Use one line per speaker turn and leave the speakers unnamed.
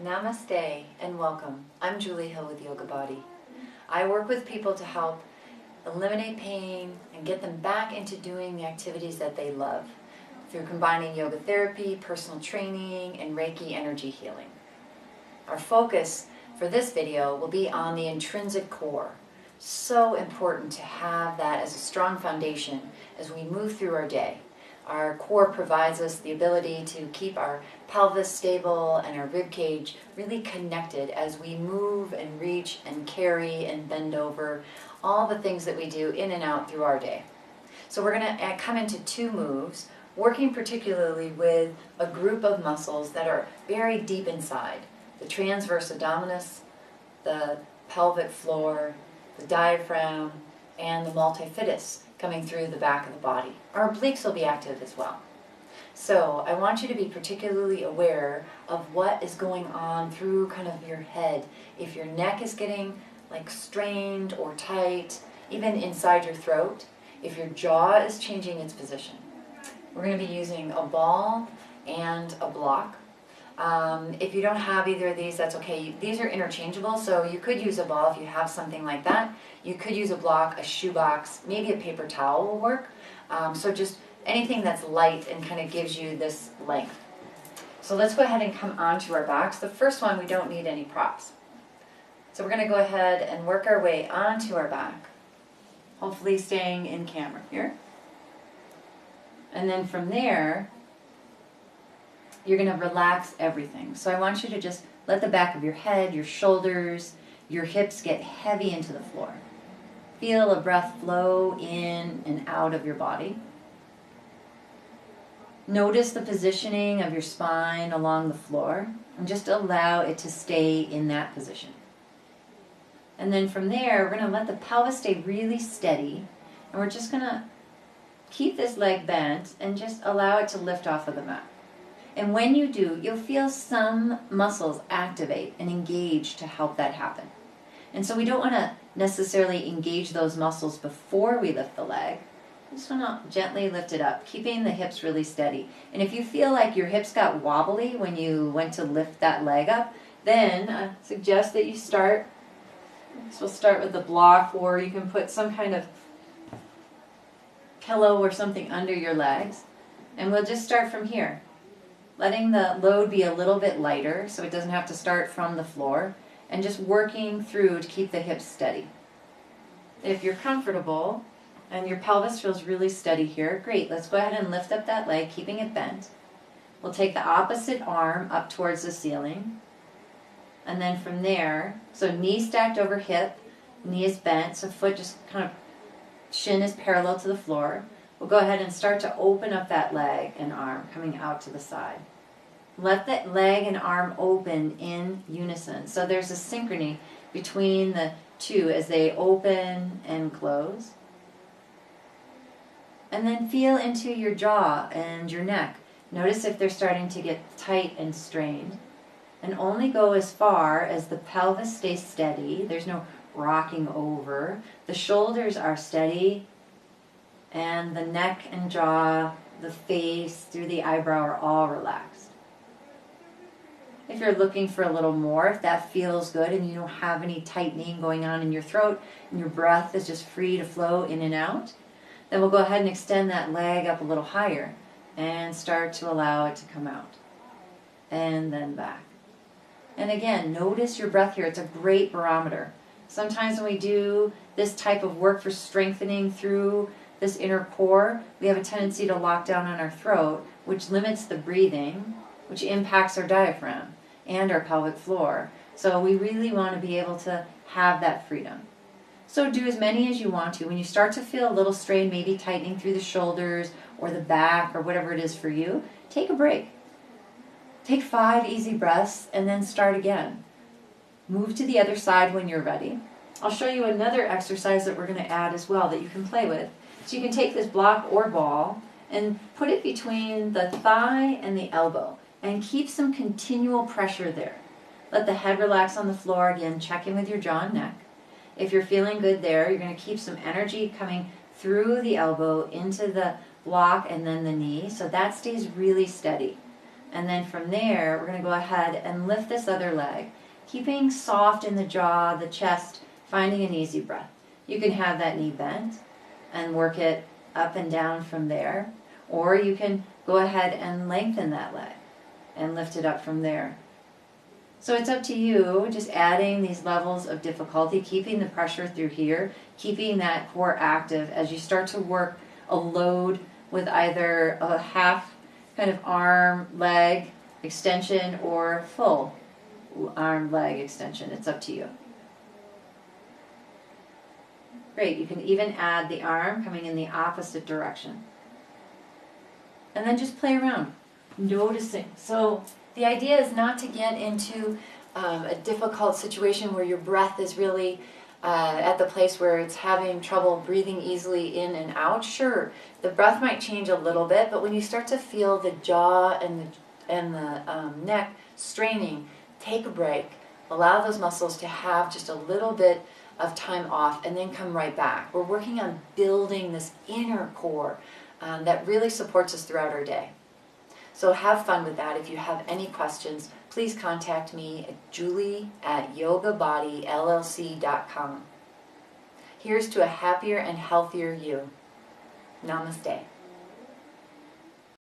Namaste and welcome. I'm Julie Hill with Yoga Body. I work with people to help eliminate pain and get them back into doing the activities that they love through combining yoga therapy, personal training, and Reiki energy healing. Our focus for this video will be on the intrinsic core. So important to have that as a strong foundation as we move through our day. Our core provides us the ability to keep our pelvis stable and our rib cage really connected as we move and reach and carry and bend over, all the things that we do in and out through our day. So we're going to come into two moves, working particularly with a group of muscles that are very deep inside. The transverse abdominis, the pelvic floor, the diaphragm, and the multifidus coming through the back of the body. Our obliques will be active as well. So I want you to be particularly aware of what is going on through kind of your head. If your neck is getting like strained or tight, even inside your throat, if your jaw is changing its position. We're going to be using a ball and a block. If you don't have either of these, that's okay. These are interchangeable, so you could use a ball if you have something like that. You could use a block, a shoebox, maybe a paper towel will work. So just anything that's light and kind of gives you this length. So let's go ahead and come onto our backs. The first one, we don't need any props. So we're going to go ahead and work our way onto our back, hopefully staying in camera here. And then from there, you're going to relax everything. So I want you to just let the back of your head, your shoulders, your hips get heavy into the floor. Feel a breath flow in and out of your body. Notice the positioning of your spine along the floor and just allow it to stay in that position. And then from there, we're going to let the pelvis stay really steady, and we're just going to keep this leg bent and just allow it to lift off of the mat. And when you do, you'll feel some muscles activate and engage to help that happen. And so we don't want to necessarily engage those muscles before we lift the leg. We just want to gently lift it up, keeping the hips really steady. And if you feel like your hips got wobbly when you went to lift that leg up, then I suggest that you start. So we'll start with the block, or you can put some kind of pillow or something under your legs. And we'll just start from here, letting the load be a little bit lighter so it doesn't have to start from the floor, and just working through to keep the hips steady. If you're comfortable and your pelvis feels really steady here, great. Let's go ahead and lift up that leg, keeping it bent. We'll take the opposite arm up towards the ceiling. And then from there, so knee stacked over hip, knee is bent, so foot just kind of, shin is parallel to the floor. We'll go ahead and start to open up that leg and arm coming out to the side. Let that leg and arm open in unison. So there's a synchrony between the two as they open and close. And then feel into your jaw and your neck. Notice if they're starting to get tight and strained. And only go as far as the pelvis stays steady. There's no rocking over. The shoulders are steady. And the neck and jaw, the face, through the eyebrow are all relaxed. If you're looking for a little more, if that feels good and you don't have any tightening going on in your throat and your breath is just free to flow in and out, then we'll go ahead and extend that leg up a little higher and start to allow it to come out. And then back. And again, notice your breath here. It's a great barometer. Sometimes when we do this type of work for strengthening through this inner core, we have a tendency to lock down on our throat, which limits the breathing, which impacts our diaphragm and our pelvic floor. So we really want to be able to have that freedom. So do as many as you want to. When you start to feel a little strain, maybe tightening through the shoulders or the back or whatever it is for you, take a break. Take 5 easy breaths and then start again. Move to the other side when you're ready. I'll show you another exercise that we're going to add as well that you can play with. So you can take this block or ball and put it between the thigh and the elbow and keep some continual pressure there. Let the head relax on the floor. Again, check in with your jaw and neck. If you're feeling good there, you're going to keep some energy coming through the elbow into the block and then the knee, so that stays really steady. And then from there, we're going to go ahead and lift this other leg, keeping soft in the jaw, the chest, finding an easy breath. You can have that knee bent and work it up and down from there, or you can go ahead and lengthen that leg and lift it up from there. So it's up to you, just adding these levels of difficulty, keeping the pressure through here, keeping that core active as you start to work a load with either a half kind of arm, leg extension or full arm, leg extension. It's up to you. Great, you can even add the arm coming in the opposite direction. And then just play around, noticing. So the idea is not to get into a difficult situation where your breath is really at the place where it's having trouble breathing easily in and out. Sure, the breath might change a little bit, but when you start to feel the jaw and the neck straining, take a break. Allow those muscles to have just a little bit of time off and then come right back. We're working on building this inner core that really supports us throughout our day. So have fun with that. If you have any questions, please contact me at julie@yogabodylllc.com. Here's to a happier and healthier you. Namaste.